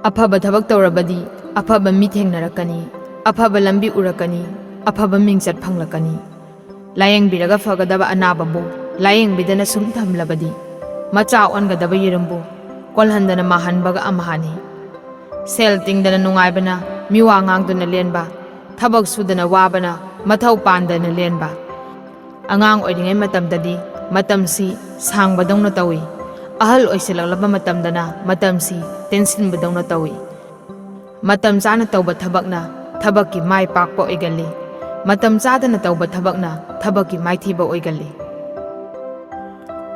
ꯑꯐꯕ ꯊꯕꯛ ꯇꯧꯔꯕꯗꯤ ꯑꯐꯕ ꯃꯤ ꯊꯦꯡꯅꯔꯛꯀꯅꯤ, ꯑꯐꯕ ꯂꯝꯕꯤ ꯎꯔꯛꯀꯅꯤ, ꯑꯐꯕ ꯃꯤꯡꯆꯠ ꯐꯪꯂꯛꯀꯅꯤ꯫ ꯂꯥꯌꯦꯡꯕꯤꯔꯒ ꯐꯒꯗꯕ ꯑꯅꯥꯕꯕꯨ ꯂꯥꯌꯦꯡꯕꯤꯗꯅ ꯁꯨꯝ ꯊꯝꯂꯕꯗꯤ ꯃꯆꯥ ꯑꯣꯟꯒꯗꯕ ꯌꯦꯔꯨꯝꯕꯨ ꯀꯣꯜꯍꯟꯗꯅ ꯃꯥꯍꯟꯕꯒ ꯑꯃꯍꯥꯅꯤ꯫ ꯁꯦꯜ ꯇꯤꯡꯗꯅ ꯅꯨꯡꯉꯥꯏꯕꯅ ꯃꯤꯋꯥ ꯉꯥꯡꯗꯨꯅ ꯂꯦꯟꯕ, ꯊꯕꯛ ꯁꯨꯗꯅ ꯋꯥꯕꯅ ꯃꯊꯧ ꯄꯥꯟꯗꯅ ꯂꯦꯟꯕ꯫ ꯑꯉꯥꯡ ꯑꯣꯏꯔꯤꯉꯩ ꯃꯇꯝꯗꯗꯤ ꯃꯇꯝꯁꯤ ꯁꯥꯡꯕꯗꯧꯅ ꯇꯧꯏ, ꯑꯍꯜ ꯑꯣꯏꯁꯤꯜꯂꯛꯂꯕ ꯃꯇꯝꯗꯅ ꯃꯇꯝꯁꯤ ꯇꯦꯟꯁꯤꯟꯕꯗꯧꯅ ꯇꯧꯏ꯫ ꯃꯇꯝ ꯆꯥꯅ ꯇꯧꯕ ꯊꯕꯛꯅ ꯊꯕꯛꯀꯤ ꯃꯥꯏ ꯄꯥꯛꯄ ꯑꯣꯏꯒꯜꯂꯤ, ꯃꯇꯝ ꯆꯥꯗꯅ ꯇꯧꯕ ꯊꯕꯛꯅ ꯊꯕꯛꯀꯤ ꯃꯥꯏꯊꯤꯕ ꯑꯣꯏꯒꯜꯂꯤ꯫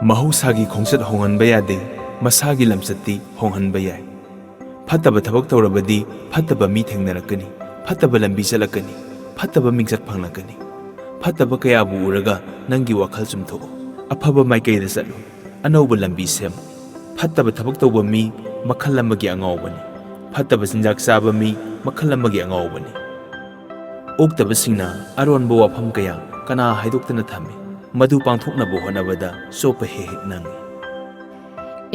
ꯃꯍꯧꯁꯥꯒꯤ ꯈꯣꯡꯆꯠ ꯍꯣꯡꯍꯟꯕ ꯌꯥꯗꯦ, ꯃꯁꯥꯒꯤ ꯂꯝꯆꯠꯇꯤ ꯍꯣꯡꯍꯟꯕ ꯌꯥꯏ꯫ ꯐꯠꯇꯕ ꯊꯕꯛ ꯇꯧꯔꯕꯗꯤ ꯐꯠꯇꯕ ꯃꯤ ꯊꯦꯡꯅꯔꯛꯀꯅꯤ, ꯐꯠꯇꯕ ꯂꯝꯕꯤ ꯆꯠꯂꯛꯀꯅꯤ, ꯐꯠꯇꯕ ꯃꯤꯡꯆꯠ ꯐꯪꯂꯛꯀꯅꯤ꯫ ꯐꯠꯇꯕ ꯀꯌꯥꯕꯨ ꯎꯔꯒ ꯅꯪꯒꯤ ꯋꯥꯈꯜ ꯆꯨꯝꯊꯣꯛꯎ, ꯑꯐꯕ ꯃꯥꯏꯀꯩꯗ ꯆꯠꯂꯨ, ꯑꯅꯧꯕ ꯂꯝꯕꯤ ꯁꯦꯝꯃꯨ꯫ ꯐꯠꯇꯕ ꯊꯕꯛ ꯇꯧꯕ ꯃꯤ ꯃꯈꯜ ꯑꯃꯒꯤ ꯑꯉꯥꯎꯕꯅꯤ, ꯐꯠꯇꯕ ꯆꯤꯟꯖꯥꯛ ꯆꯥꯕ ꯃꯤ ꯃꯈꯜ ꯑꯃꯒꯤ ꯑꯉꯥꯎꯕꯅꯤ꯫ ꯑꯣꯛꯇꯕꯁꯤꯡꯅ ꯑꯔꯣꯟꯕ ꯋꯥꯐꯝ ꯀꯌꯥ ꯀꯅꯥ ꯍꯥꯏꯗꯣꯛꯇꯅ ꯊꯝꯃꯤ, ꯃꯗꯨ ꯄꯥꯡꯊꯣꯛꯅꯕ ꯍꯣꯠꯅꯕꯗ ꯆꯣꯞꯄ ꯍꯦꯛ ꯍꯦꯛ ꯅꯪꯏ꯫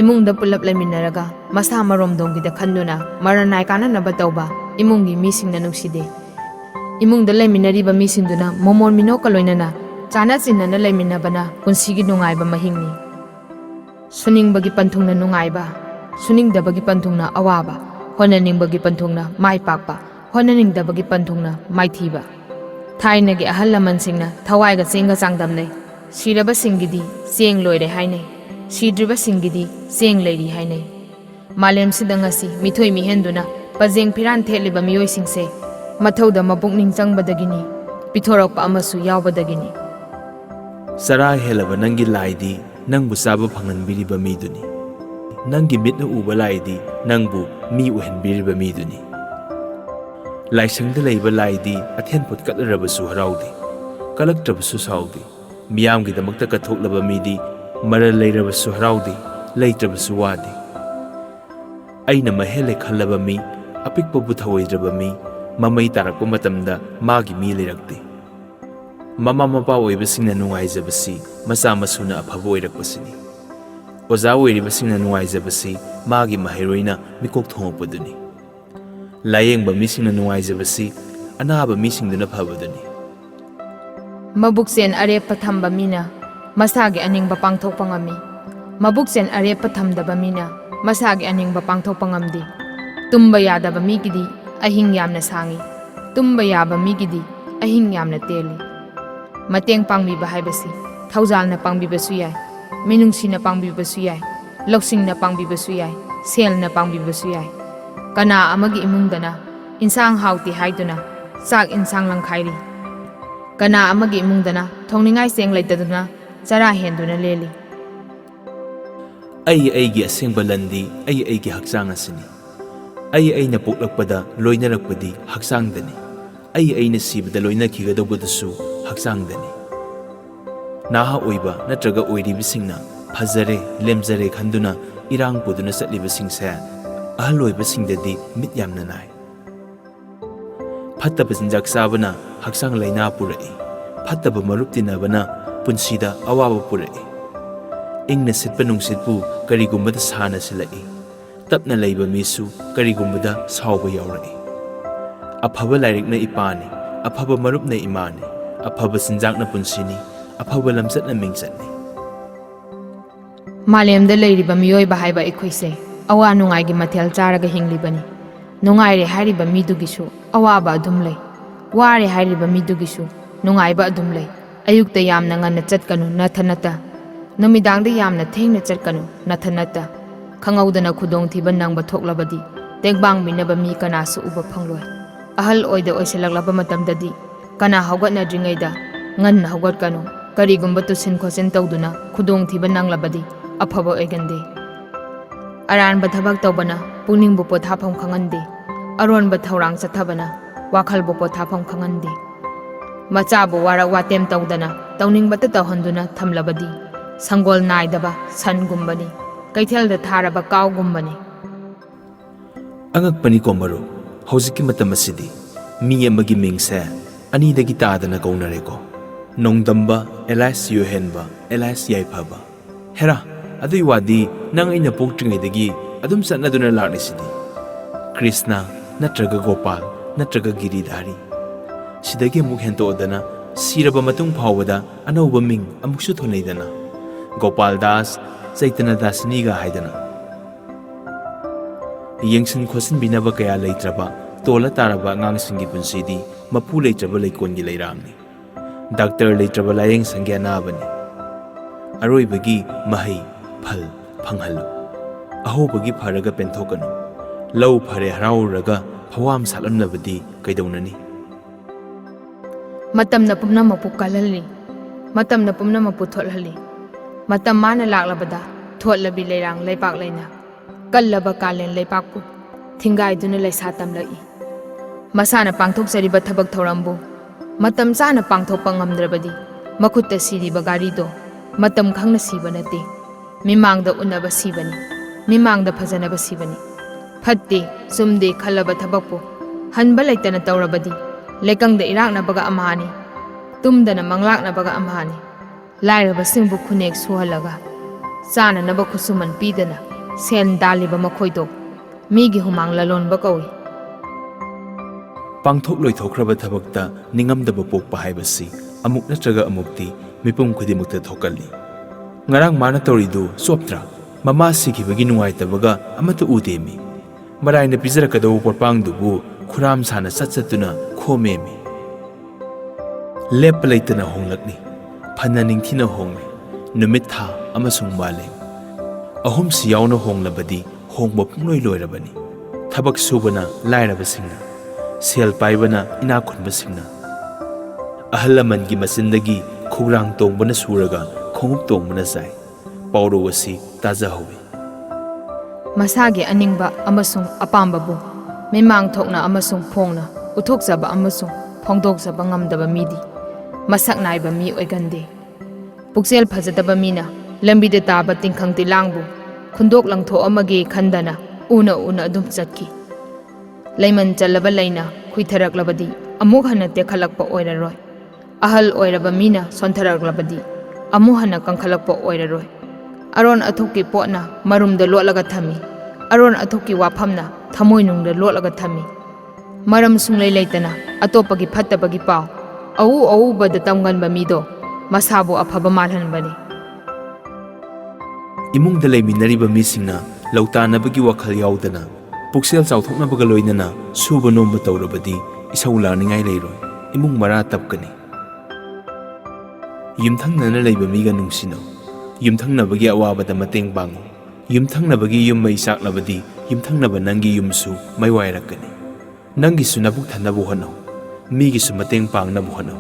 ꯏꯃꯨꯡꯗ ꯄꯨꯜꯂꯞ ꯂꯩꯃꯤꯟꯅꯔꯒ ꯃꯁꯥ ꯃꯔꯣꯝꯗꯣꯝꯒꯤꯗ ꯈꯟꯗꯨꯅ ꯃꯔꯟꯅꯥꯏ ꯀꯥꯟꯅꯅꯕ ꯇꯧꯕ ꯏꯃꯨꯡꯒꯤ ꯃꯤꯁꯤꯡꯅ ꯅꯨꯡꯁꯤꯗꯦ꯫ ꯏꯃꯨꯡꯗ ꯂꯩꯃꯤꯟꯅꯔꯤꯕ ꯃꯤꯁꯤꯡꯗꯨꯅ ꯃꯣꯃꯣꯟ ꯃꯤꯅꯣꯛꯀ ꯂꯣꯏꯅꯅ ꯆꯥꯅ ꯆꯤꯟꯅꯅ ꯂꯩꯃꯤꯟꯅꯕꯅ ꯄꯨꯟꯁꯤꯒꯤ ꯅꯨꯡꯉꯥꯏꯕ ꯃꯍꯤꯡꯅꯤ꯫ ꯁꯨꯅꯤꯡꯕꯒꯤ ꯄꯟꯊꯨꯡꯅ ꯅꯨꯡꯉꯥꯏꯕ, ꯁꯨꯅꯤꯡꯗꯕꯒꯤ ꯄꯟꯊꯨꯡꯅ ꯑꯋꯥꯕ, ꯍꯣꯠꯅꯅꯤꯡꯕꯒꯤ ꯄꯟꯊꯨꯡꯅ ꯃꯥꯏ ꯄꯥꯛꯄ, ꯍꯣꯠꯅꯅꯤꯡꯗꯕꯒꯤ ꯄꯟꯊꯨꯡꯅ ꯃꯥꯏꯊꯤꯕ꯫ ꯊꯥꯏꯅꯒꯤ ꯑꯍꯜ ꯂꯃꯟꯁꯤꯡꯅ ꯊꯋꯥꯏꯒ ꯆꯦꯡꯒ ꯆꯥꯡꯗꯝꯅꯩ꯫ ꯁꯤꯔꯕꯁꯤꯡꯒꯤꯗꯤ ꯆꯦꯡ ꯂꯣꯏꯔꯦ ꯍꯥꯏꯅꯩ, ꯁꯤꯗ꯭ꯔꯤꯕꯁꯤꯡꯒꯤꯗꯤ ꯆꯦꯡ ꯂꯩꯔꯤ ꯍꯥꯏꯅꯩ꯫ ꯃꯥꯂꯦꯝꯁꯤꯗ ꯉꯁꯤ ꯃꯤꯊꯣꯏ ꯃꯤꯍꯦꯟꯗꯨꯅ ꯄꯖꯦꯡ ꯐꯤꯔꯥꯟ ꯊꯦꯠꯂꯤꯕ ꯃꯤꯑꯣꯏꯁꯤꯡꯁꯦ ꯃꯊꯧꯗ ꯃꯄꯨꯛꯅꯤꯡ ꯆꯪꯕꯗꯒꯤꯅꯤ, ꯄꯤꯊꯣꯔꯛꯄ ꯑꯃꯁꯨ ꯌꯥꯎꯕꯗꯒꯤꯅꯤ꯫ ꯆꯔꯥ ꯍꯦꯜꯂꯕ ꯅꯪꯒꯤ ꯂꯥꯏꯗꯤ ꯅꯪꯕꯨ ꯆꯥꯕ ꯐꯪꯍꯟꯕꯤꯔꯤꯕ ꯃꯤꯗꯨꯅꯤ, ꯅꯪꯒꯤ ꯃꯤꯠꯅ ꯎꯕ ꯂꯥꯏꯗꯤ ꯅꯪꯕꯨ ꯃꯤ ꯑꯣꯏꯍꯟꯕꯤꯔꯤꯕ ꯃꯤꯗꯨꯅꯤ꯫ ꯂꯥꯏꯁꯪꯗ ꯂꯩꯕ ꯂꯥꯏꯗꯤ ꯑꯊꯦꯟꯄꯣꯠ ꯀꯠꯂꯔꯕꯁꯨ ꯍꯔꯥꯎꯗꯦ, ꯀꯠꯂꯛꯇ꯭ꯔꯕꯁꯨ ꯁꯥꯎꯗꯦ꯫ ꯃꯤꯌꯥꯝꯒꯤꯗꯃꯛꯇ ꯀꯠꯊꯣꯛꯂꯕ ꯃꯤꯗꯤ ꯃꯔꯜ ꯂꯩꯔꯕꯁꯨ ꯍꯔꯥꯎꯗꯦ, ꯂꯩꯇ꯭ꯔꯕꯁꯨ ꯋꯥꯗꯦ꯫ ꯑꯩꯅ ꯃꯍꯦꯜꯂꯦ ꯈꯜꯂꯕ ꯃꯤ, ꯑꯄꯤꯛꯄꯕꯨ ꯊꯧꯑꯣꯏꯗ꯭ꯔꯕ ꯃꯤ, ꯃꯃꯩ ꯇꯥꯔꯛꯄ ꯃꯇꯝꯗ ꯃꯥꯒꯤ ꯃꯤ ꯂꯩꯔꯛꯇꯦ꯫ ꯃꯃꯥ ꯃꯄꯥ ꯑꯣꯏꯕꯁꯤꯡꯅ ꯅꯨꯡꯉꯥꯏꯖꯕꯁꯤ ꯃꯆꯥ ꯃꯁꯨꯅ ꯑꯐꯕ ꯑꯣꯏꯔꯛꯄꯁꯤꯅꯤ꯫ ꯑꯣꯖꯥ ꯑꯣꯏꯔꯤꯕꯁꯤꯡꯅ ꯅꯨꯡꯉꯥꯏꯖꯕꯁꯤ ꯃꯥꯒꯤ ꯃꯍꯩꯔꯣꯏꯅ ꯃꯤꯀꯣꯛ ꯊꯣꯡꯉꯛꯄꯗꯨꯅꯤ꯫ ꯂꯥꯌꯦꯡꯕ ꯃꯤꯁꯤꯡꯅ ꯅꯨꯡꯉꯥꯏꯖꯕꯁꯤ ꯑꯅꯥꯕ ꯃꯤꯁꯤꯡꯗꯨꯅ ꯐꯕꯗꯨꯅꯤ꯫ ꯃꯕꯨꯛꯆꯦꯜ ꯑꯔꯦꯞꯄ ꯊꯝꯕ ꯃꯤꯅ ꯃꯁꯥꯒꯤ ꯑꯅꯤꯡꯕ ꯄꯥꯡꯊꯣꯛꯄ ꯉꯝꯃꯤ, ꯃꯕꯨꯛꯆꯦꯜ ꯑꯔꯦꯞꯄ ꯊꯝꯗꯕ ꯃꯤꯅ ꯃꯁꯥꯒꯤ ꯑꯅꯤꯡꯕ ꯄꯥꯡꯊꯣꯛꯄ ꯉꯝꯗꯦ꯫ ꯇꯨꯝꯕ ꯌꯥꯗꯕ ꯃꯤꯒꯤꯗꯤ ꯑꯍꯤꯡ ꯌꯥꯝꯅ ꯁꯥꯡꯏ, ꯇꯨꯝꯕ ꯌꯥꯕ ꯃꯤꯒꯤꯗꯤ ꯑꯍꯤꯡ ꯌꯥꯝꯅ ꯇꯦꯜꯂꯤ꯫ ꯃꯇꯦꯡ ꯄꯥꯡꯕꯤꯕ ꯍꯥꯏꯕꯁꯤ ꯊꯧꯖꯥꯜꯅ ꯄꯥꯡꯕꯤꯕꯁꯨ ꯌꯥꯏ, ꯃꯤꯅꯨꯡꯁꯤꯅ ꯄꯥꯡꯕꯤꯕꯁꯨ ꯌꯥꯏ, ꯂꯧꯁꯤꯡꯅ ꯄꯥꯡꯕꯤꯕꯁꯨ ꯌꯥꯏ, ꯁꯦꯜꯅ ꯄꯥꯡꯕꯤꯕꯁꯨ ꯌꯥꯏ꯫ ꯀꯅꯥ ꯑꯃꯒꯤ ꯏꯃꯨꯡꯗꯅ ꯏꯟꯁꯥꯡ ꯍꯥꯎꯇꯦ ꯍꯥꯏꯗꯨꯅ ꯆꯥꯛ ꯏꯟꯁꯥꯡ ꯂꯪꯈꯥꯏꯔꯤ, ꯀꯅꯥ ꯑꯃꯒꯤ ꯏꯃꯨꯡꯗꯅ ꯊꯣꯡꯅꯤꯡꯉꯥꯏ ꯆꯦꯡ ꯂꯩꯇꯗꯨꯅ ꯆꯔꯥ ꯍꯦꯟꯗꯨꯅ ꯂꯦꯜꯂꯤ꯫ ꯑꯩꯒꯤ ꯑꯁꯦꯡꯕ ꯂꯟꯗꯤ ꯑꯩꯒꯤ ꯍꯛꯆꯥꯡ ꯑꯁꯤꯅꯤ꯫ ꯑꯩꯅ ꯄꯣꯛꯂꯛꯄꯗ ꯂꯣꯏꯅꯔꯛꯄꯗꯤ ꯍꯛꯆꯥꯡꯗꯅꯤ, ꯑꯩꯅ ꯁꯤꯕꯗ ꯂꯣꯏꯅꯈꯤꯒꯗꯧꯕꯗꯨꯁꯨ ꯍꯛꯆꯥꯡꯗꯅꯤ꯫ ꯅꯍꯥ ꯑꯣꯏꯕ ꯅꯠꯇ꯭ꯔꯒ ꯑꯣꯏꯔꯤꯕꯁꯤꯡꯅ ꯐꯖꯔꯦ ꯂꯦꯝꯖꯔꯦ ꯈꯟꯗꯨꯅ ꯏꯔꯥꯡ ꯄꯨꯗꯨꯅ ꯆꯠꯂꯤꯕꯁꯤꯡꯁꯦ ꯑꯍꯜ ꯑꯣꯏꯕꯁꯤꯡꯗꯗꯤ ꯃꯤꯠ ꯌꯥꯝꯅ ꯅꯥꯏ꯫ ꯐꯠꯇꯕ ꯆꯤꯟꯖꯥꯛ ꯆꯥꯕꯅ ꯍꯛꯆꯥꯡ ꯂꯥꯏꯅꯥ ꯄꯨꯔꯛꯏ, ꯐꯠꯇꯕ ꯃꯔꯨꯞ ꯇꯤꯟꯅꯕꯅ ꯄꯨꯟꯁꯤꯗ ꯑꯋꯥꯕ ꯄꯨꯔꯛꯏ꯫ ꯏꯪꯅ ꯁꯤꯠꯄ ꯅꯨꯡꯁꯤꯠꯄꯨ ꯀꯔꯤꯒꯨꯝꯕꯗ ꯁꯥꯅ ꯁꯤꯜꯂꯛꯏ, ꯇꯞꯅ ꯂꯩꯕ ꯃꯤꯁꯨ ꯀꯔꯤꯒꯨꯝꯕꯗ ꯁꯥꯎꯕ ꯌꯥꯎꯔꯛꯏ꯫ ꯑꯐꯕ ꯂꯥꯏꯔꯤꯛꯅ ꯏꯄꯥꯅꯤ, ꯑꯐꯕ ꯃꯔꯨꯞꯅ ꯏꯃꯥꯅꯤ, ꯑꯐꯕ ꯆꯤꯟꯖꯥꯛꯅ ꯄꯨꯟꯁꯤꯅꯤ, ꯑꯐꯕ ꯂꯝꯆꯠꯅ ꯃꯤꯡꯆꯠꯅꯤ꯫ ꯃꯥꯂꯦꯝꯗ ꯂꯩꯔꯤꯕ ꯃꯤꯑꯣꯏꯕ ꯍꯥꯏꯕ ꯑꯩꯈꯣꯏꯁꯦ ꯑꯋꯥ ꯅꯨꯡꯉꯥꯏꯒꯤ ꯃꯊꯦꯜ ꯆꯥꯔꯒ ꯍꯤꯡꯂꯤꯕꯅꯤ꯫ ꯅꯨꯡꯉꯥꯏꯔꯦ ꯍꯥꯏꯔꯤꯕ ꯃꯤꯗꯨꯒꯤꯁꯨ ꯑꯋꯥꯕ ꯑꯗꯨꯝ ꯂꯩ, ꯋꯥꯔꯦ ꯍꯥꯏꯔꯤꯕ ꯃꯤꯗꯨꯒꯤꯁꯨ ꯅꯨꯡꯉꯥꯏꯕ ꯑꯗꯨꯝ ꯂꯩ꯫ ꯑꯌꯨꯛꯇ ꯌꯥꯝꯅ ꯉꯟꯅ ꯆꯠꯀꯅꯨ ꯅꯊꯟꯅꯇ, ꯅꯨꯃꯤꯗꯥꯡꯗ ꯌꯥꯝꯅ ꯊꯦꯡꯅ ꯆꯠꯀꯅꯨ ꯅꯊꯟꯅꯇ꯫ ꯈꯪꯍꯧꯗꯅ ꯈꯨꯗꯣꯡꯊꯤꯕ ꯅꯪꯕ ꯊꯣꯛꯂꯕꯗꯤ ꯇꯦꯡꯕꯥꯡꯕꯤꯅꯕ ꯃꯤ ꯀꯅꯥꯁꯨ ꯎꯕ ꯐꯪꯂꯣꯏ꯫ ꯑꯍꯜ ꯑꯣꯏꯁꯤꯜꯂꯛꯂꯕ ꯃꯇꯝꯗꯗꯤ ꯀꯅꯥ ꯍꯧꯒꯠꯅꯗ꯭ꯔꯤꯉꯩꯗ ꯉꯟꯅ ꯍꯧꯒꯠꯀꯅꯨ꯫ ꯀꯔꯤꯒꯨꯝꯕ ꯇꯨꯁꯤꯟ ꯈꯣꯠꯆꯤꯟ ꯇꯧꯗꯨꯅ ꯈꯨꯗꯣꯡꯊꯤꯕ ꯅꯪꯂꯕꯗꯤ ꯑꯐꯕ ꯑꯣꯏꯒꯟꯗꯦ꯫ ꯑꯔꯥꯟꯕ ꯊꯕꯛ ꯇꯧꯕꯅ ꯄꯨꯛꯅꯤꯡꯕꯨ ꯄꯣꯊꯥꯐꯝ ꯈꯪꯍꯟꯗꯦ, ꯑꯔꯣꯟꯕ ꯊꯧꯔꯥꯡ ꯆꯠꯊꯕꯅ ꯋꯥꯈꯜꯕꯨ ꯄꯣꯊꯥꯐꯝ ꯈꯪꯍꯟꯗꯦ꯫ ꯃꯆꯥꯕꯨ ꯋꯥꯔꯛ ꯋꯥꯇꯦꯝ ꯇꯧꯗꯅ ꯇꯧꯅꯤꯡꯕꯇ ꯇꯧꯍꯟꯗꯨꯅ ꯊꯝꯂꯕꯗꯤ ꯁꯪꯒꯣꯜ ꯅꯥꯏꯗꯕ ꯁꯟꯒꯨꯝꯕꯅꯤ, ꯀꯩꯊꯦꯜꯗ ꯊꯥꯔꯕ ꯀꯥꯎꯒꯨꯝꯕꯅꯤ꯫ ꯑꯉꯛꯄꯅꯤꯀꯣ ꯃꯔꯨꯞ, ꯍꯧꯖꯤꯛꯀꯤ ꯃꯇꯝ ꯑꯁꯤꯗꯤ ꯃꯤ ꯑꯃꯒꯤ ꯃꯤꯡꯁꯦ ꯑꯅꯤꯗꯒꯤ ꯇꯥꯗꯅ ꯀꯧꯅꯔꯦꯀꯣ꯫ ꯅꯣꯡꯗꯝꯕ ꯑꯦꯂꯥꯏꯁ ꯌꯣꯍꯦꯟꯕ ꯑꯦꯂꯥꯏꯁ ꯌꯥꯏꯐꯕ꯫ ꯍꯦꯔꯥ, ꯑꯗꯨꯏ ꯋꯥꯗꯤ ꯅꯪ ꯑꯩꯅ ꯄꯣꯛꯇ꯭ꯔꯤꯉꯩꯗꯒꯤ ꯑꯗꯨꯝ ꯆꯠꯅꯗꯨꯅ ꯂꯥꯛꯂꯤꯁꯤꯗꯤ꯫ Krishna natraga Gopal natraga Giridhari. Sidagi amuk hento'dana siraba matung phawada anauba ming amuksu thonaidana Gopal Das Chaitanya Dasiniga haidana. Yengsin khosin binaba kaya leitraba tola taraba ngangsingi punsidi mapu leitraba leikongi leirangni. Doctor leitraba layeng sangya nabani. Aroibagi mahai phal phanghalu. Ahobagi pharaga penthokanu. Lau phare harauraga phawam salamnabadi kaidaunani. Matam na pumnamapu kalali. Matam na pumnamapu tholali. Matam mana laklabada tholabi leirang leipak leina. Kallaba kalen leipakpu thingaiduna leisa tamlai. Masana pangthokjariba thabak thorambu matam chana pangthokpa ngamdrabadi makhutta siriba garido matam khangna siba nate mimangda unaba sibani mimangda phajanaba sibani phatte sumde khallaba thabakpu hanba leitana tawrabadi lekangda iraknabaga amhani tumdana manglaknabaga amhani lairaba singbu khunek suhalaga chana naba khusuman pidana sen daliba makhoido migi humang lalonba kawi. Pangthok loithokraba thabakta ningamdaba pokpa haibasi amuk natraga amukti mipum khudimukta thokalli. Ngarang mana toridu soptra mama sikibagi nungaitabaga amata udemi. Maraina pijarakadawu porpangdubu khuram sana satsatuna khomemi. Lepa leitana honglakni phanna ningthina hongme numit tha amasung malem. Ahum si yauna honglabadi hongba pungloi loirabani. Thabak subana lairabasingna sel paibana ina khunbasingna ahalamangi masindagi khurang tongbana suraga khongup tongbana sai pauro wasi taja hobi masage aningba amasung apambabu memang thokna amasung phongna uthokjaba amasung phongdokjaba ngamdaba midi masak naiba mi oigande puksel phajadaba mina lambide taba tingkhangti langbu khundok langtho amage khandana una adum chatki Layman chalaba layna khuitharaklabadi amuk hana tekhalakpa oiraroi ahal oiraba mina sontharaklabadi amuk hana kangkhalakpa oiraroi aron athuki potna marumda lotlaga thami aron athuki waphamna thamoinungda lotlaga thami maram sunglai leitana atopagi phattabagi paw au bada tamganba mido masabu aphaba malhanbani imungda leiminariba misingna lautanabagi wakhal yaudana puksel chauthoknabaga loinana suba nomba tawrabadi isau larningai leiroi imung mara tapkani yumthangnana leiba miga nungsino yumthangnabagi awabada mateng bangu yumthangnabagi yum mai saklabadi yumthangnaba nangi yumsu mai wairakani nangi sunabuk thanabu hano migi su mateng pangnabu hano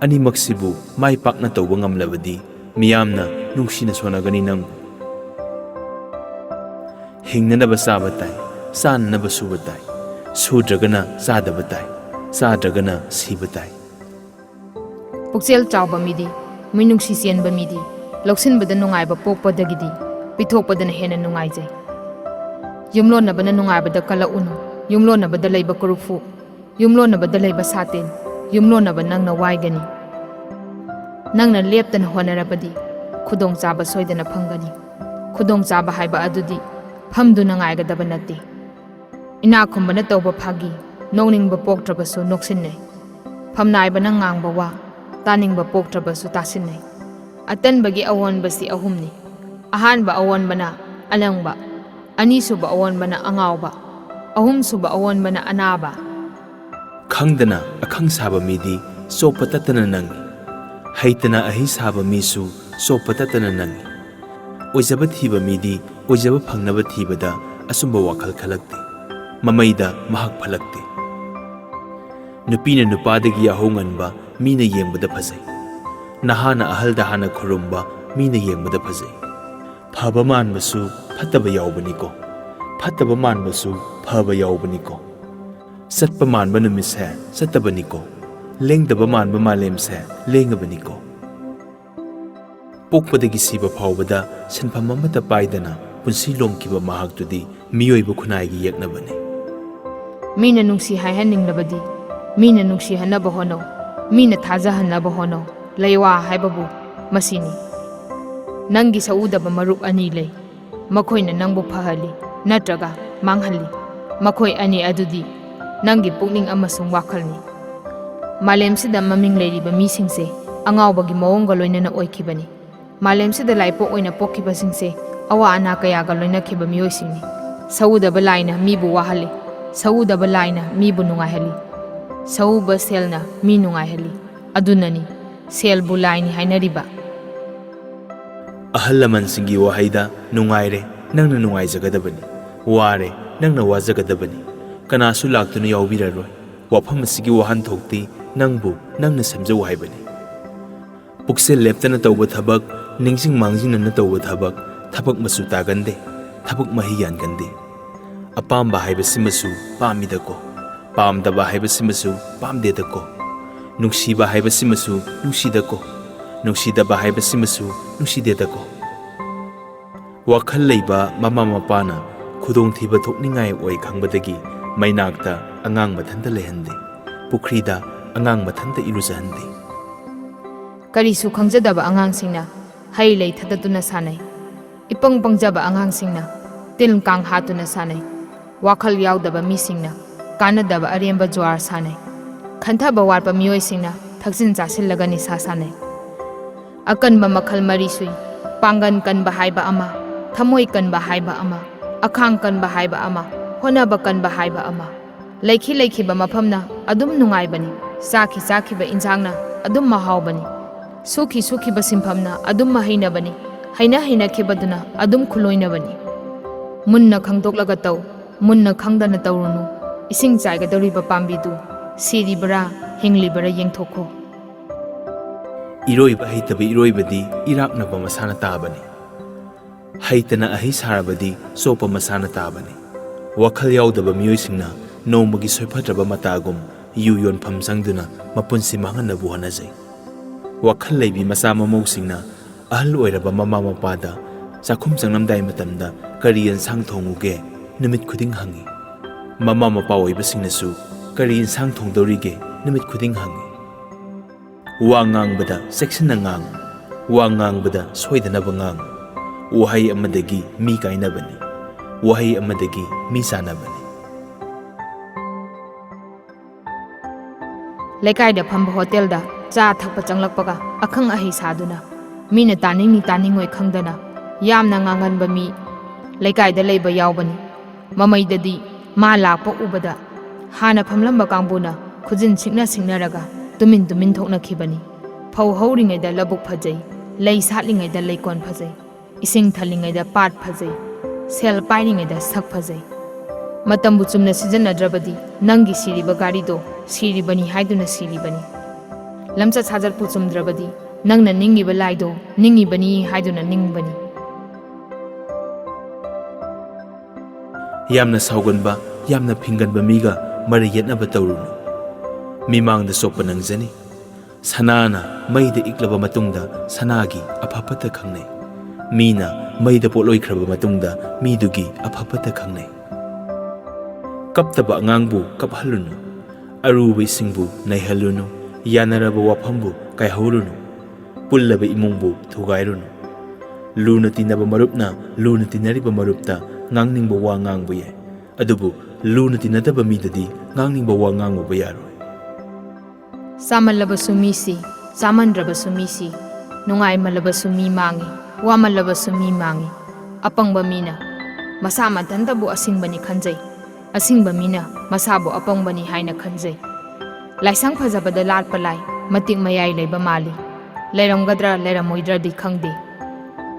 ani maksibu mai pakna tawba ngamlabadi miyamna nungsina sonagani nang hingnanaba sabatai sananaba subatai sudragana sadabatai sadragana sibatai puksel chawba midi minungsi sienba midi loksinbada nungaiba pokpadagidi pithokpadana hena nungaijai yumlonabana nungaibada kala unu yumlonabada leiba kurufu yumlonabada leiba saten yumlonaba nangna waigani nangna leptana honarabadi khudong chaba soidana phangani khudong chaba haiba adudi phamduna ngaigadaba natti ina khumbana tawba phagi noningba poktrabasu noksinne phamnaibana ngangba wa taningba poktrabasu tasinne atanbagi awonbasi ahumni ahanba awonbana alangba anisuba awonbana angawba ahumsuba awonbana anaba khangdana akhang saba midi sopatatana nangi haitana ahi saba misu sopatatana nangi oijaba thiba midi oijaba phangnaba thibada asumba wakhal khalakti mamaida mahak phalakti nupina nupadagi ahonganba mina yengbada phajai nahana ahalda hana khurumba mina yengbada phajai phaba manbasu phattaba yawbaniko phattaba manbasu phaba yawbaniko satpa manba numise satabaniko lengdaba manba malem se lengabaniko pokpadagi siba phawbada sinpham amata paidana punsi lomkiba mahaktudi miyoiba khunai yaknabani mina nungsi haihaninglabadi mina nungsi hanaba hono mina thaja hanaba hono leiwa haibabu masini nangi saudaba marup ani lei makhoina nangbu phahali natraga manghali Makhoi ani adudi nangi pukning amasung wakhalni. Malemsida maming leiriba misingse angawbagi mawongga loinana oikibani. Malemsida laipok oina pokibasingse awa ana kayaga loinakiba miyoisingni. Saudaba laina mibu wahali. Saudaba laina mibu nungaihali. Sauba selna mi nungaihali. Adunani selbu laini hainariba. Ahal lamansingi wahaida nungaire nangna nungaizagadabani. Ware nangna wazagadabani. Kanasu laktuna yaubiraroi. Wafam asigi wahan thokti nangbu nangna samjau haibani. Puksel leptana tauba thabak ningsing mangjingna tauba thabak masu tagande thabak mahiyan gande. Apamba haibasimasu pamidako. Pamdaba haibasimasu pamdedako. Nungsiba haibasimasu nungsidako. Nungsidaba haibasimasu nungsidedako. Wakhal leiba mama mapana khudong thiba thokningai oi khangbadagi mainakta angang mathanta lehande. Pukrida angang mathanta iruzahande. Karisu khangjadaba angangsingna hai lei thadatuna sanai. Ipang pangjaba angangsingna til kang hatuna sanai. Wakhal yaudaba misingna kanadaba aremba jwar sanai. Khanthaba warpa miyoisingna thaksin chasillega nisa sanai. Akanba makhal marisui pangan kanba haiba ama thamoi kanba haiba ama akhang kanba haiba ama honaba kanba haiba ama leikhi ba mafamna adum nungaibani saki ba injangna adum mahaubani suki ba simfamna adum mahainabani haina khibaduna adum khuloinabani munna khangdoklaga taw munna khangdana tawrunu ising chaiga doriba pambidu siribra hinglibra yengthokho. Iroiba haitaba iroibadi iraknaba masana tabani. Haitana ahi sarabadi sopa masana tabani. Wakhal yaudaba miyoisingna nomagi soifatraba matagum yu yonpham sangduna mapunsi manganabu hanajai. Wakhal leibi masa mamausinna ahal oiraba mama mapada chakhum changnamdai matamda kari ensang thonguge numit khuding hangi. Mama mapa oibasingnasu kari ensang thongdorige numit khuding hangi. Wangang bada section ngang, wangang bada soidana bangang, wahai amadagi mi kaina bani, wahai amadagi mi sana bani. Lekai da phamba hotel da cha thakpa changlakpaga akhang ahi saduna mina taning oi khangdana yamna ngangan ba mi lekai da leiba yawbani mamai dadi ma lakpa ubada hana phamlamba kangbuna khujin singna raga tumin thokna khibani phau hauringai da labuk phajai lei satlingai da leikon phajai ising thalingai da pat phajai sel pairingai da sak phajai matambu chumna sijannadrabadi nangi siriba gari do siribani haiduna siribani lamcha sajar puchumdrabadi nangna ningiba laido ningibani haiduna ningbani. Yamna sauganba yamna phinganba miga mari yetnaba tawrunu. Mimangda sokpa nangjani. Sanana maida iklaba matungda sanagi aphapata khangnai. Mina maida poloikraba matungda midugi aphapata khangnai. Kaptaba angangbu kaphalunu. Aruba isingbu naihalunu. Yanaraba wafambu kaihurunu. Pullaba imungbu thugairunu. Luna tinaba marupna luna tinariba marupta ngangningba wa ngangbu ye. Adubu luna tinadaba midadi ngangningba wa ngangbu ba yaroi. Samalaba sumisi, samandraba sumisi, nungai malaba sumi mangi, wamalaba sumi mangi, apangba mina, masama tantabu asingbani khanjai, asingba mina, masabu apangbani haina khanjai. Laisang phajabada latpalai, matik mayai leiba mali, leiramgadra leiramoidra di khangde.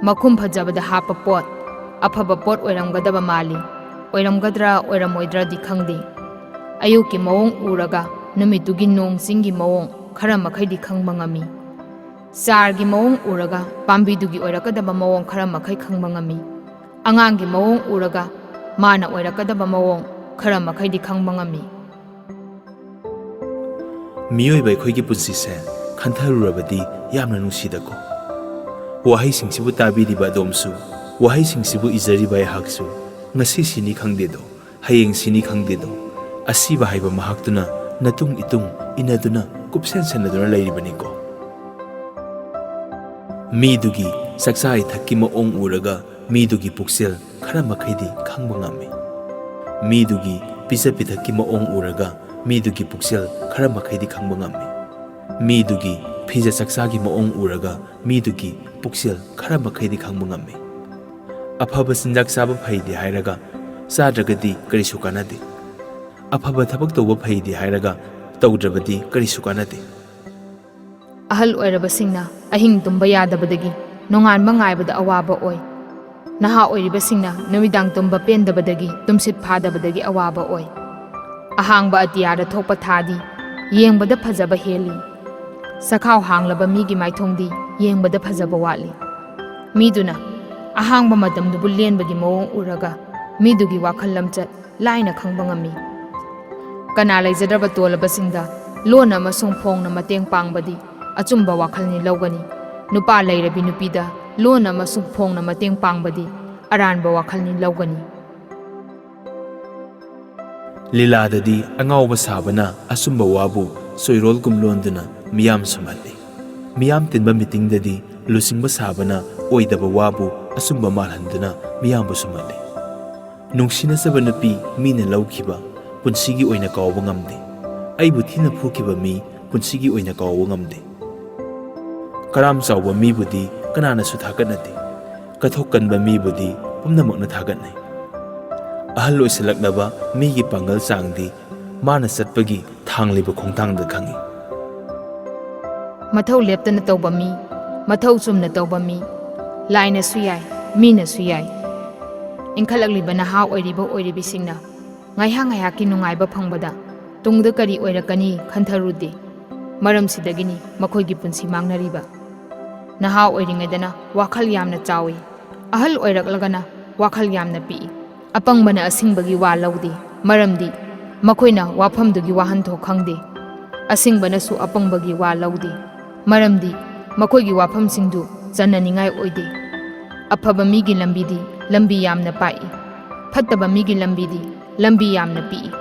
Makhum phajabada hapa pot, aphaba pot oiramgadaba mali, oiramgadra oiramoidra di khangde. Ayuki mawong uraga, Namitugi nong singi mawong khara makhai di khangba ngami. Sargi mawong uraga pambidugi oirakadaba mawong khara makhai khangba ngami. Angangi mawong uraga mana oirakadaba mawong khara makhai di khangba ngami. Miyoiba aikoigi punsise khantharurabadi yamna nungsidako. Wahaisingsibu tabiriba adomsu, wahaisingsibu izariba aihaksu, ngasi sini khangdedo, hayeng sini khangdedo, asiba haiba mahaktuna natung itung inaduna kupsen sanaduna lairibaniko. Midugi saksai thakki maong uraga midugi puksel khara makhaidi khangba ngami. ꯃꯤꯗꯨꯒꯤ ꯄꯤꯖ ꯄꯤꯊꯛꯀꯤ ꯃꯑꯣꯡ ꯎꯔꯒ ꯃꯤꯗꯨꯒꯤ ꯄꯨꯛꯆꯦꯜ ꯈꯔ ꯃꯈꯩꯗꯤ ꯈꯪꯕ ꯉꯝꯃꯤ ꯃꯤꯗꯨꯒꯤ ꯐꯤꯖ ꯆꯛꯆꯥꯒꯤ ꯃꯑꯣꯡ ꯎꯔꯒ ꯃꯤꯗꯨꯒꯤ ꯄꯨꯛꯆꯦꯜ ꯈꯔ ꯃꯈꯩꯗꯤ ꯈꯪꯕ ꯉꯝꯃꯤ ꯑꯐꯕ ꯆꯤꯟꯖꯥꯛ ꯆꯥꯕ ꯐꯩꯗꯤ ꯍꯥꯏꯔꯒ ꯆꯥꯗ꯭ꯔꯒꯗꯤ ꯀꯔꯤꯁꯨ ꯀꯥꯟꯅꯗꯦ ꯑꯐꯕ ꯊꯕꯛ ꯇꯧꯕ ꯐꯩꯗꯤ ꯍꯥꯏꯔꯒ ꯇꯧꯗ꯭ꯔꯕꯗꯤ ꯀꯔꯤꯁꯨ ꯀꯥꯟꯅꯗꯦ ꯑꯍꯜ ꯑꯣꯏꯔꯕꯁꯤꯡꯅ ꯑꯍꯤꯡ ꯇꯨꯝꯕ ꯌꯥꯗꯕꯗꯒꯤ ꯅꯣꯡꯉꯥꯟꯕ ꯉꯥꯏꯕꯗ ꯑꯋꯥꯕ ꯑꯣꯏ ꯅꯍꯥ ꯑꯣꯏꯔꯤꯕꯁꯤꯡꯅ ꯅꯨꯃꯤꯗꯥꯡ ꯇꯨꯝꯕ ꯄꯦꯟꯗꯕꯗꯒꯤ ꯇꯨꯝꯁꯤꯠ ꯐꯥꯗꯕꯗꯒꯤ ꯑꯋꯥꯕ ꯑꯣꯏ ꯑꯍꯥꯡꯕ ꯑꯇꯤꯌꯥꯗ ꯊꯣꯛꯄ ꯊꯥꯗꯤ ꯌꯦꯡꯕꯗ ꯐꯖꯕ ꯍꯦꯜꯂꯤ ꯁꯈꯥꯎ ꯍꯥꯡꯂꯕ ꯃꯤꯒꯤ ꯃꯥꯏꯊꯣꯡꯗꯤ ꯌꯦꯡꯕꯗ ꯐꯖꯕ ꯋꯥꯠꯂꯤ ꯃꯤꯗꯨꯅ ꯑꯍꯥꯡꯕ ꯃꯇꯝꯗꯨꯕꯨ ꯂꯦꯟꯕꯒꯤ ꯃꯑꯣꯡ ꯎꯔꯒ ꯃꯤꯗꯨꯒꯤ ꯋꯥꯈꯜ ꯂꯝꯆꯠ ꯂꯥꯏꯅ ꯈꯪꯕ ꯉꯝꯃꯤ ꯀꯅꯥ ꯂꯩꯖꯗ꯭ꯔꯕ ꯇꯣꯜꯂꯕꯁꯤꯡꯗ ꯂꯣꯟ ꯑꯃꯁꯨꯡ ꯐꯣꯡꯅ ꯃꯇꯦꯡ ꯄꯥꯡꯕꯗꯤ ꯑꯆꯨꯝꯕ ꯋꯥꯈꯜꯅꯤ ꯂꯧꯒꯅꯤ ꯅꯨꯄꯥ ꯂꯩꯔꯕꯤ ꯅꯨꯄꯤꯗ ꯂꯣꯟ ꯑꯃꯁꯨꯡ ꯐꯣꯡꯅ ꯃꯇꯦꯡ ꯄꯥꯡꯕꯗꯤ ꯑꯔꯥꯟꯕ ꯋꯥꯈꯜꯅꯤ ꯂꯧꯒꯅꯤ ꯂꯤꯂꯥꯗꯗꯤ ꯑꯉꯥꯎꯕ ꯁꯥꯕꯅ ꯑꯆꯨꯝꯕ ꯋꯥꯕꯨ ꯆꯣꯏꯔꯣꯜꯒꯨꯝ ꯂꯣꯟꯗꯨꯅ ꯃꯤꯌꯥꯝ ꯁꯨꯝꯍꯜꯂꯤ ꯃꯤꯌꯥꯝ ꯇꯤꯟꯕ ꯃꯤꯇꯤꯡꯗꯗꯤ ꯂꯨꯆꯤꯡꯕ ꯁꯥꯕꯅ ꯑꯣꯏꯗꯕ ꯋꯥꯕꯨ ꯑꯆꯨꯝꯕ ꯃꯥꯜꯍꯟꯗꯨꯅ ꯃꯤꯌꯥꯝꯕꯨ ꯁꯨꯝꯍꯜꯂꯤ ꯅꯨꯡꯁꯤꯅꯖꯕ ꯅꯨꯄꯤ ꯃꯤꯅ ꯂꯧꯈꯤꯕ ꯄꯨꯟꯁꯤꯒꯤ ꯑꯣꯏꯅ ꯀꯥꯎꯕ ꯉꯝꯗꯦ ꯑꯩꯕꯨ ꯊꯤꯅ ꯐꯨꯈꯤꯕ ꯃꯤ ꯄꯨꯟꯁꯤꯒꯤ ꯑꯣꯏꯅ ꯀꯥꯎꯕ ꯉꯝꯗꯦ ꯀꯔꯥꯝ ꯆꯥꯎꯕ ꯃꯤꯕꯨꯗꯤ ꯀꯅꯥꯅꯁꯨ ꯊꯥꯒꯠꯅꯗꯦ ꯀꯠꯊꯣꯛꯀꯟꯕ ꯃꯤꯕꯨꯗꯤ ꯄꯨꯝꯅꯃꯛꯅ ꯊꯥꯒꯠꯅꯩ ꯑꯍꯜ ꯑꯣꯏꯁꯜꯂꯛꯂꯕ ꯃꯤꯒꯤ ꯄꯥꯡꯒꯜ ꯆꯥꯡꯗꯤ ꯃꯥꯅ ꯆꯠꯄꯒꯤ ꯊꯥꯡꯂꯤꯕ ꯈꯣꯡꯊꯥꯡꯗ ꯈꯪꯏ ꯃꯊꯧ ꯂꯦꯞꯇꯅ ꯇꯧꯕ ꯃꯤ ꯃꯊꯧ ꯆꯨꯝꯅ ꯇꯧꯕ ꯃꯤ ꯂꯥꯏꯅꯁꯨ ꯌꯥꯏ ꯃꯤꯅꯁꯨ ꯌꯥꯏ ꯏꯟꯈꯠꯂꯛꯂꯤꯕ ꯅꯍꯥ ꯑꯣꯏꯔꯤꯕ ꯑꯣꯏꯔꯤꯕꯤꯁꯤꯡꯅ ꯉꯥꯏꯍꯥꯛ ꯉꯥꯏꯍꯥꯛꯀꯤ ꯅꯨꯡꯉꯥꯏꯕ ꯐꯪꯕꯗ ꯇꯨꯡꯗ ꯀꯔꯤ ꯑꯣꯏꯔꯛꯀꯅꯤ ꯈꯟꯊꯔꯨꯗꯦ ꯃꯔꯝꯁꯤꯗꯒꯤꯅꯤ ꯃꯈꯣꯏꯒꯤ ꯄꯨꯟꯁꯤ ꯃꯥꯡꯅꯔꯤꯕ ꯅꯍꯥ ꯑꯣꯏꯔꯤꯉꯩꯗꯅ ꯋꯥꯈꯜ ꯌꯥꯝꯅ ꯆꯥꯎꯏ ꯑꯍꯜ ꯑꯣꯏꯔꯛꯂꯒꯅ ꯋꯥꯈꯜ ꯌꯥꯝꯅ ꯄꯤꯛꯏ ꯑꯄꯪꯕꯅ ꯑꯁꯤꯡꯕꯒꯤ ꯋꯥ ꯂꯧꯗꯦ ꯃꯔꯝꯗꯤ ꯃꯈꯣꯏꯅ ꯋꯥꯐꯝꯗꯨꯒꯤ ꯋꯥꯍꯟꯊꯣꯛ ꯈꯪꯗꯦ ꯑꯁꯤꯡꯕꯅꯁꯨ ꯑꯄꯪꯕꯒꯤ ꯋꯥ ꯂꯧꯗꯦ ꯃꯔꯝꯗꯤ ꯃꯈꯣꯏꯒꯤ ꯋꯥꯐꯝꯁꯤꯡꯗꯨ ꯆꯟꯅꯅꯤꯡꯉꯥꯏ ꯑꯣꯏꯗꯦ ꯑꯐꯕ ꯃꯤꯒꯤ ꯂꯝꯕꯤꯗꯤ ꯂꯝꯕꯤ ꯌꯥꯝꯅ ꯄꯥꯛꯏ ꯐꯠꯇꯕ ꯃꯤꯒꯤ ꯂꯝꯕꯤꯗꯤ ꯂꯝꯕꯤ ꯌꯥꯝꯅ ꯄꯤꯛꯏ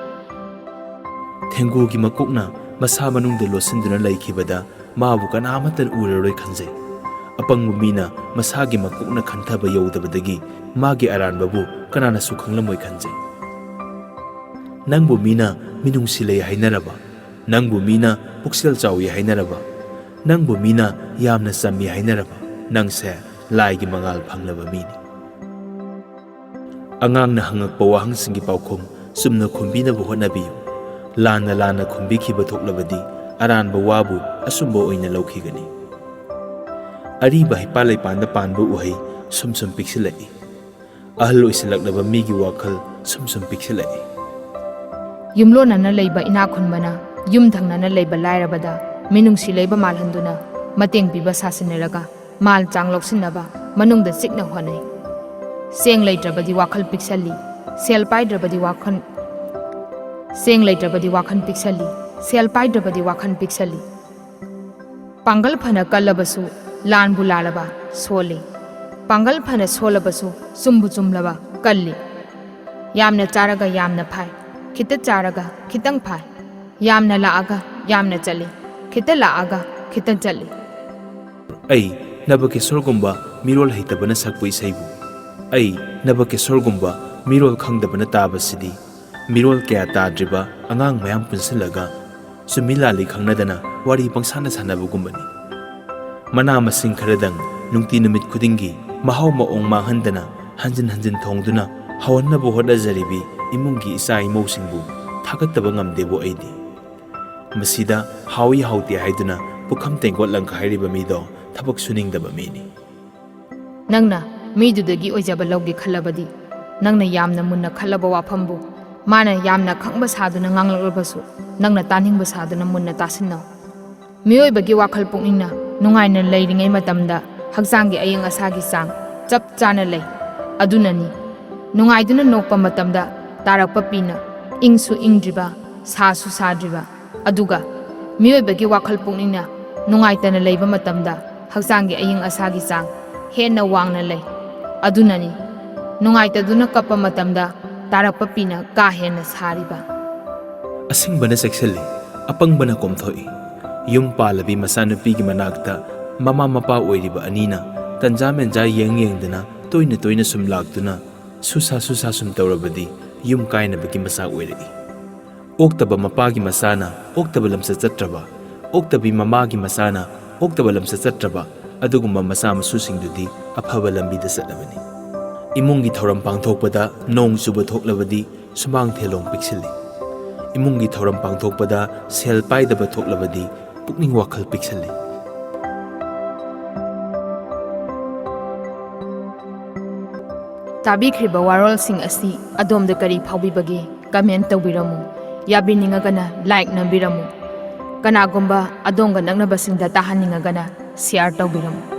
ꯊꯦꯡꯒꯨꯒꯤ ꯃꯀꯣꯛꯅ ꯃꯁꯥ ꯃꯅꯨꯡꯗ ꯂꯣꯠꯁꯤꯟꯗꯨꯅ ꯂꯩꯈꯤꯕꯗ ꯃꯥꯕꯨ ꯀꯅꯥꯃꯠꯇꯅ ꯎꯔꯔꯣꯏ ꯈꯟꯖꯩ ꯑꯄꯪꯕ ꯃꯤꯅ ꯃꯁꯥꯒꯤ ꯃꯀꯣꯛꯅ ꯈꯟꯊꯕ ꯌꯧꯗꯕꯗꯒꯤ ꯃꯥꯒꯤ ꯑꯔꯥꯟꯕꯕꯨ ꯀꯅꯥꯅꯁꯨ ꯈꯪꯂꯝꯃꯣꯏ ꯈꯟꯖꯩ ꯅꯪꯕꯨ ꯃꯤꯅ ꯃꯤꯅꯨꯡꯁꯤ ꯂꯩ ꯍꯥꯏꯅꯔꯕ ꯅꯪꯕꯨ ꯃꯤꯅ ꯄꯨꯛꯆꯦꯜ ꯆꯥꯎꯏ ꯍꯥꯏꯅꯔꯕ ꯅꯪꯕꯨ ꯃꯤꯅ ꯌꯥꯝꯅ ꯆꯝꯃꯤ ꯍꯥꯏꯅꯔꯕ ꯅꯪꯁꯦ ꯂꯥꯏꯒꯤ ꯃꯉꯥꯜ ꯐꯪꯂꯕ ꯃꯤꯅꯤ ꯑꯉꯥꯡꯅ ꯍꯪꯉꯛꯄ ꯋꯥꯍꯪꯁꯤꯡꯒꯤ ꯄꯥꯎꯈꯨꯝ ꯆꯨꯝꯅ ꯈꯨꯝꯕꯤꯅꯕ ꯍꯣꯠꯅꯕꯤꯌꯨ ꯂꯥꯟꯅ ꯂꯥꯟꯅ ꯈꯨꯝꯕꯤꯈꯤꯕ ꯊꯣꯛꯂꯕꯗꯤ ꯑꯔꯥꯟꯕ ꯋꯥꯕꯨ ꯑꯆꯨꯝꯕ ꯑꯣꯏꯅ ꯂꯧꯈꯤꯒꯅꯤ ꯑꯔꯤꯕ ꯍꯩꯄꯥꯜ ꯂꯩꯄꯥꯟꯗ ꯄꯥꯟꯕ ꯎꯍꯩ ꯁꯨꯝ ꯁꯨꯝ ꯄꯤꯛꯁꯤꯜꯂꯛꯏ ꯑꯍꯜ ꯑꯣꯏꯁꯤꯜꯂꯛꯂꯕ ꯃꯤꯒꯤ ꯋꯥꯈꯜ ꯁꯨꯝ ꯁꯨꯝ ꯄꯤꯛꯁꯤꯜꯂꯛꯏ ꯌꯨꯝꯂꯣꯟꯅꯅ ꯂꯩꯕ ꯏꯅꯥꯛ ꯈꯨꯟꯕꯅ ꯌꯨꯝ ꯊꯪꯅꯅ ꯂꯩꯕ ꯂꯥꯏꯔꯕꯗ ꯃꯤꯅꯨꯡꯁꯤ ꯂꯩꯕ ꯃꯥꯜꯍꯟꯗꯨꯅ ꯃꯇꯦꯡ ꯄꯤꯕ ꯁꯥꯁꯤꯟꯅꯔꯒ ꯃꯥꯜ ꯆꯥꯡ ꯂꯧꯁꯤꯟꯅꯕ ꯃꯅꯨꯡꯗ ꯆꯤꯛꯅ ꯍꯣꯠꯅꯩ ꯁꯦꯡ ꯂꯩꯇ꯭ꯔꯕꯗꯤ ꯋꯥꯈꯜ ꯄꯤꯛꯁꯜꯂꯤ ꯁꯦꯜ ꯄꯥꯏꯗ꯭ꯔꯕꯗꯤ ꯋꯥꯈꯜ ꯁꯦꯡ ꯂꯩꯇ꯭ꯔꯕꯗꯤ ꯋꯥꯈꯜ ꯄꯤꯛꯁꯜꯂꯤ ꯁꯦꯜ ꯄꯥꯏꯗ꯭ꯔꯕꯗꯤ ꯋꯥꯈꯜ ꯄꯤꯛꯁꯜꯂꯤ ꯄꯥꯡꯒꯜ ꯐꯅ ꯀꯜꯂꯕꯁꯨ ꯂꯥꯟꯕꯨ ꯂꯥꯜꯂꯕ ꯁꯣꯜꯂꯤ ꯄꯥꯡꯒꯜ ꯐꯅ ꯁꯣꯜꯂꯕꯁꯨ ꯆꯨꯝꯕꯨ ꯆꯨꯝꯂꯕ ꯀꯜꯂꯤ ꯌꯥꯝꯅ ꯆꯥꯔꯒ ꯌꯥꯝꯅ ꯐꯥꯏ ꯈꯤꯇ ꯆꯥꯔꯒ ꯈꯤꯇꯪ ꯐꯥꯏ ꯌꯥꯝꯅ ꯂꯥꯛꯑꯒ ꯌꯥꯝꯅ ꯆꯠꯂꯤ ꯈꯤꯇ ꯂꯥꯛꯑꯒ ꯈꯤꯇ ꯆꯠꯂꯤ ꯑꯩ ꯅꯕꯀꯤꯁꯣꯔꯒꯨꯝꯕ ꯃꯤꯔꯣꯜ ꯍꯩꯇꯕꯅ ꯁꯛꯄ ꯏꯁꯩꯕꯨ ꯑꯩ ꯅꯕꯀꯤꯁꯣꯔꯒꯨꯝꯕ ꯃꯤꯔꯣꯜ ꯈꯪꯗꯕꯅ ꯇꯥꯕꯁꯤꯗꯤ ꯃꯤꯔꯣꯜ ꯀꯌꯥ ꯇꯥꯗ꯭ꯔꯤꯕ ꯑꯉꯥꯡ ꯃꯌꯥꯝ ꯄꯨꯟꯁꯤꯜꯂꯒ ꯆꯨꯝꯃꯤ ꯂꯥꯜꯂꯤ ꯈꯪꯅꯗꯅ ꯋꯥꯔꯤ ꯄꯪꯁꯥꯟꯅ ꯁꯥꯟꯅꯕꯒꯨꯝꯕꯅꯤ ꯃꯅꯥ ꯃꯁꯤꯡ ꯈꯔꯗꯪ ꯅꯨꯡꯇꯤ ꯅꯨꯃꯤꯠ ꯈꯨꯗꯤꯡꯒꯤ ꯃꯍꯥꯎ ꯃꯑꯣꯡ ꯃꯥꯡꯍꯟꯗꯅ ꯍꯟꯖꯤꯟ ꯍꯟꯖꯤꯟ ꯊꯣꯡꯗꯨꯅ ꯍꯧꯍꯟꯅꯕ ꯍꯣꯠꯅꯖꯔꯤꯕꯤ ꯏꯃꯨꯡꯒꯤ ꯏꯆꯥ ꯏꯃꯧꯁꯤꯡꯕꯨ ꯊꯥꯒꯠꯇꯕ ꯉꯝꯗꯦꯕꯨ ꯑꯩꯗꯤ ꯃꯁꯤꯗ ꯍꯥꯎꯏ ꯍꯥꯎꯇꯦ ꯍꯥꯏꯗꯨꯅ ꯄꯨꯈꯝ ꯇꯦꯡꯀꯣꯠ ꯂꯪꯈꯥꯏꯔꯤꯕ ꯃꯤꯗꯣ ꯊꯕꯛ ꯁꯨꯅꯤꯡꯗꯕ ꯃꯤꯅꯤ ꯅꯪꯅ ꯃꯤꯗꯨꯗꯒꯤ ꯑꯣꯏꯖꯕ ꯂꯧꯒꯦ ꯈꯜꯂꯕꯗꯤ ꯅꯪꯅ ꯌꯥꯝꯅ ꯃꯨꯟꯅ ꯈꯜꯂꯕ ꯋꯥꯐꯝꯕꯨ ꯃꯥꯅ ꯌꯥꯝꯅ ꯈꯪꯕ ꯁꯥꯗꯨꯅ ꯉꯥꯡꯂꯛꯂꯕꯁꯨ ꯅꯪꯅ ꯇꯥꯅꯤꯡꯕ ꯁꯥꯗꯨꯅ ꯃꯨꯟꯅ ꯇꯥꯁꯤꯟꯅꯧ ꯃꯤꯑꯣꯏꯕꯒꯤ ꯋꯥꯈꯜ ꯄꯨꯛꯅꯤꯡꯅ ꯅꯨꯡꯉꯥꯏꯅ ꯂꯩꯔꯤꯉꯩ ꯃꯇꯝꯗ ꯍꯛꯆꯥꯡꯒꯤ ꯑꯏꯪ ꯑꯁꯥꯒꯤ ꯆꯥꯡ ꯆꯞ ꯆꯥꯅ ꯂꯩ ꯑꯗꯨꯅꯅꯤ ꯅꯨꯡꯉꯥꯏꯗꯨꯅ ꯅꯣꯛꯄ ꯃꯇꯝꯗ ꯇꯥꯔꯛꯄ ꯄꯤꯅ ꯏꯪꯁꯨ ꯏꯪꯗ꯭ꯔꯤꯕ ꯁꯥꯁꯨ ꯁꯥꯗ꯭ꯔꯤꯕ ꯑꯗꯨꯒ ꯃꯤꯑꯣꯏꯕꯒꯤ ꯋꯥꯈꯜ ꯄꯨꯛꯅꯤꯡꯅ ꯅꯨꯡꯉꯥꯏꯇꯅ ꯂꯩꯕ ꯃꯇꯝꯗ ꯍꯛꯆꯥꯡꯒꯤ ꯑꯏꯪ ꯑꯁꯥꯒꯤ ꯆꯥꯡ ꯍꯦꯟꯅ ꯋꯥꯡꯅ ꯂꯩ ꯑꯗꯨꯅꯅꯤ ꯅꯨꯡꯉꯥꯏꯇꯗꯨꯅ ꯀꯞꯄ ꯃꯇꯝꯗ ꯇꯥꯔꯛꯄ ꯄꯤꯅ ꯀꯥ ꯍꯦꯟꯅ ꯁꯥꯔꯤꯕ ꯑꯁꯤꯡꯕꯅ ꯆꯦꯛꯁꯤꯜꯂꯤ ꯑꯄꯪꯕꯅ ꯀꯣꯝꯊꯣꯛꯏ ꯌꯨꯝ ꯄꯥꯜꯂꯕꯤ ꯃꯆꯥꯅꯨꯄꯤꯒꯤ ꯃꯅꯥꯛꯇ ꯃꯃꯥ ꯃꯄꯥ ꯑꯣꯏꯔꯤꯕ ꯑꯅꯤꯅ ꯇꯟꯖꯥ ꯃꯦꯟꯖꯥ ꯌꯦꯡꯗꯅ ꯇꯣꯏꯅ ꯇꯣꯏꯅ ꯁꯨꯝ ꯂꯥꯛꯇꯨꯅ ꯁꯨꯁꯥ ꯁꯨꯝ ꯇꯧꯔꯕꯗꯤ ꯌꯨꯝ ꯀꯥꯏꯅꯕꯒꯤ ꯃꯁꯥ ꯑꯣꯏꯔꯛꯏ꯫ ꯑꯣꯛꯇꯕ ꯃꯄꯥꯒꯤ ꯃꯁꯥꯅ ꯑꯣꯛꯇꯕ ꯂꯝꯆꯠ ꯆꯠꯇ꯭ꯔꯕ, ꯑꯣꯛꯇꯕꯤ ꯃꯃꯥꯒꯤ ꯃꯁꯥꯅ ꯑꯣꯛꯇꯕ ꯂꯝꯆꯠ ꯆꯠꯇ꯭ꯔꯕ ꯑꯗꯨꯒꯨꯝꯕ ꯃꯆꯥ ꯃꯁꯨꯁꯤꯡꯗꯨꯗꯤ ꯑꯐꯕ ꯂꯝꯕꯤꯗ ꯆꯠꯂꯕꯅꯤ꯫ ꯏꯃꯨꯡꯒꯤ ꯊꯧꯔꯝ ꯄꯥꯡꯊꯣꯛꯄꯗ ꯅꯣꯡ ꯆꯨꯕ ꯊꯣꯛꯂꯕꯗꯤ ꯁꯨꯃꯥꯡ ꯊꯦꯂꯣꯡ ꯄꯤꯛꯁꯤꯜꯂꯤ꯫ ꯏꯃꯨꯡꯒꯤ ꯊꯧꯔꯝ ꯄꯥꯡꯊꯣꯛꯄꯗ ꯁꯦꯜ ꯄꯥꯏꯗꯕ ꯊꯣꯛꯂꯕꯗꯤ ꯄꯨꯛꯅꯤꯡ ꯋꯥꯈꯜ ꯄꯤꯛꯁꯜꯂꯤ꯫ ꯇꯥꯕꯤꯈ꯭ꯔꯤꯕ ꯋꯥꯔꯣꯜꯁꯤꯡ ꯑꯁꯤ ꯑꯗꯣꯝꯗ ꯀꯔꯤ ꯐꯥꯎꯕꯤꯕꯒꯦ? ꯀꯃꯦꯟꯠ ꯇꯧꯕꯤꯔꯝꯃꯨ꯫ ꯌꯥꯕꯤꯅꯤꯡꯉꯒꯅ ꯂꯥꯏꯛ ꯅꯝꯕꯤꯔꯝꯃꯨ꯫ ꯀꯅꯥꯒꯨꯝꯕ ꯑꯗꯣꯝꯒ ꯅꯛꯅꯕꯁꯤꯡꯗ ꯇꯥꯍꯟꯅꯤꯡꯉꯒꯅ ꯁꯤꯌꯥꯔ ꯇꯧꯕꯤꯔꯝꯃꯨ꯫